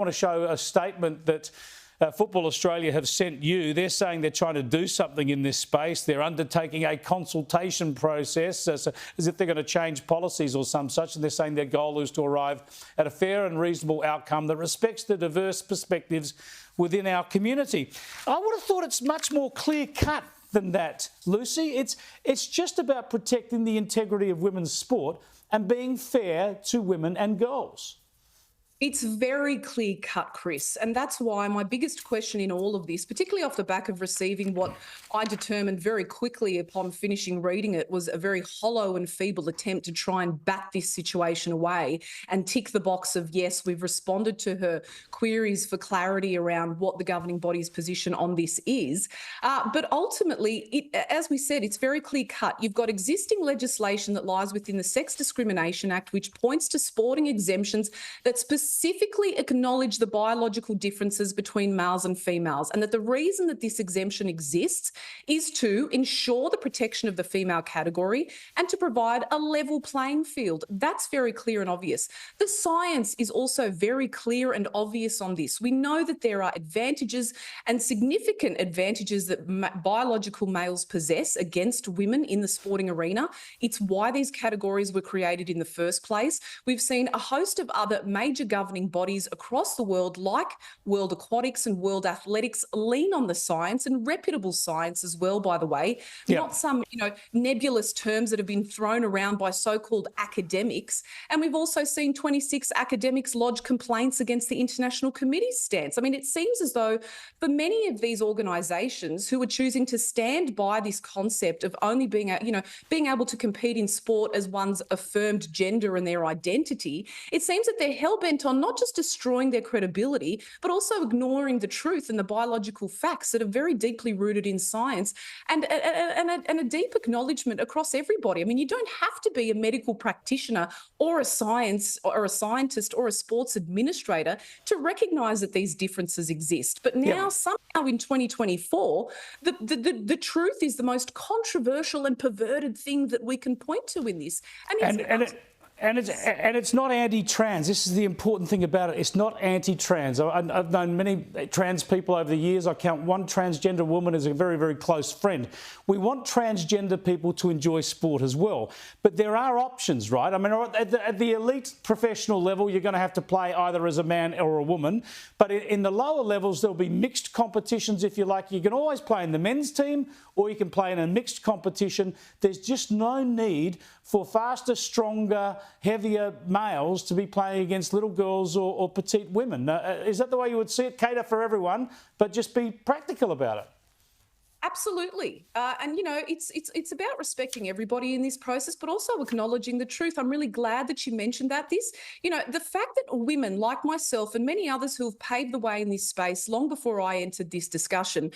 want to show a statement that Football Australia have sent you. They're saying they're trying to do something in this space. They're undertaking a consultation process as if they're going to change policies or some such. And they're saying their goal is to arrive at a fair and reasonable outcome that respects the diverse perspectives within our community. I would have thought it's much more clear-cut than that, Lucy. It's just about protecting the integrity of women's sport and being fair to women and girls. It's very clear cut, Chris, and that's why my biggest question in all of this, particularly off the back of receiving what I determined very quickly upon finishing reading it, was a very hollow and feeble attempt to try and bat this situation away and tick the box of, yes, we've responded to her queries for clarity around what the governing body's position on this is. But ultimately, as we said, it's very clear cut. You've got existing legislation that lies within the Sex Discrimination Act, which points to sporting exemptions that specifically acknowledge the biological differences between males and females, and that the reason that this exemption exists is to ensure the protection of the female category and to provide a level playing field. That's very clear and obvious. The science is also very clear and obvious on this. We know that there are advantages and significant advantages that biological males possess against women in the sporting arena. It's why these categories were created in the first place. We've seen a host of other major governing bodies across the world, like World Aquatics and World Athletics, lean on the science, and reputable science as well, by the way. Yep. Not some, nebulous terms that have been thrown around by so-called academics. And we've also seen 26 academics lodge complaints against the International Committee's stance. I mean, it seems as though for many of these organisations who are choosing to stand by this concept of only being able to compete in sport as one's affirmed gender and their identity, it seems that they're hell-bent on not just destroying their credibility, but also ignoring the truth and the biological facts that are very deeply rooted in science and a deep acknowledgement across everybody. I mean, you don't have to be a medical practitioner or a scientist or a sports administrator to recognise that these differences exist. But now, somehow in 2024, the truth is the most controversial and perverted thing that we can point to in this. And it's not anti-trans. This is the important thing about it. It's not anti-trans. I've known many trans people over the years. I count one transgender woman as a very, very close friend. We want transgender people to enjoy sport as well. But there are options, right? I mean, at the elite professional level, you're going to have to play either as a man or a woman. But in the lower levels, there'll be mixed competitions, if you like. You can always play in the men's team or you can play in a mixed competition. There's just no need for faster, stronger, heavier males to be playing against little girls or petite women. Is that the way you would see it? Cater for everyone, but just be practical about it. Absolutely. It's about respecting everybody in this process, but also acknowledging the truth. I'm really glad that you mentioned that. The fact that women like myself and many others who have paved the way in this space long before I entered this discussion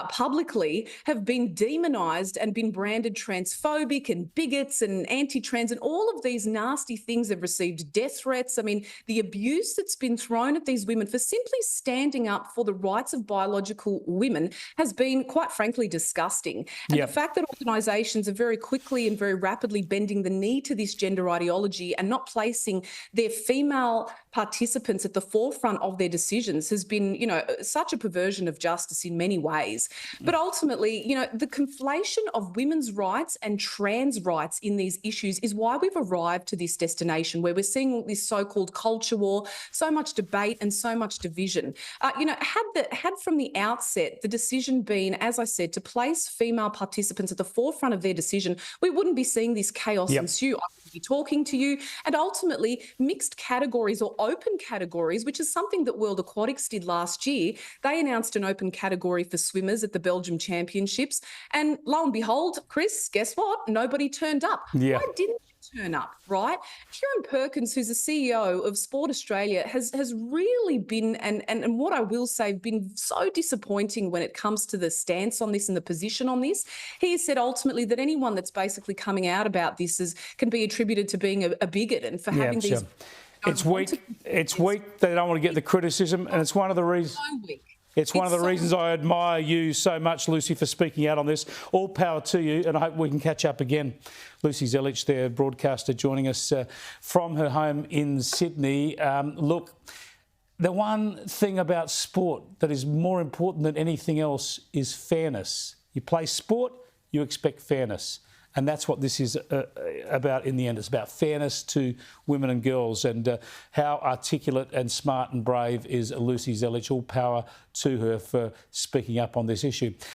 publicly have been demonised and been branded transphobic and bigots and anti-trans and all of these nasty things. Have received death threats. I mean, the abuse that's been thrown at these women for simply standing up for the rights of biological women has been, quite frankly, disgusting. And the fact that organisations are very quickly and very rapidly bending the knee to this gender ideology and not placing their female participants at the forefront of their decisions has been, such a perversion of justice in many ways. But ultimately, the conflation of women's rights and trans rights in these issues is why we've arrived to this destination where we're seeing this so-called culture war, so much debate and so much division. Had from the outset the decision been, as I said, to place female participants at the forefront of their decision, we wouldn't be seeing this chaos ensue. I would be talking to you. And ultimately, mixed categories or open categories, which is something that World Aquatics did last year. They announced an open category for swimmers at the Belgium Championships. And lo and behold, Chris, guess what? Nobody turned up. Why didn't turn up, right? Kieran Perkins, who's the CEO of Sport Australia, has really been, and what I will say, been so disappointing when it comes to the stance on this and the position on this. He has said ultimately that anyone that's basically coming out about this can be attributed to being a bigot and for having these... It's weak. It's weak. They don't want to get the criticism, and it's one of the reasons... It's one of the reasons I admire you so much, Lucy, for speaking out on this. All power to you, and I hope we can catch up again. Lucy Zelic, their broadcaster, joining us from her home in Sydney. Look, The one thing about sport that is more important than anything else is fairness. You play sport, you expect fairness. And that's what this is about in the end. It's about fairness to women and girls, and how articulate and smart and brave is Lucy Zelic. All power to her for speaking up on this issue.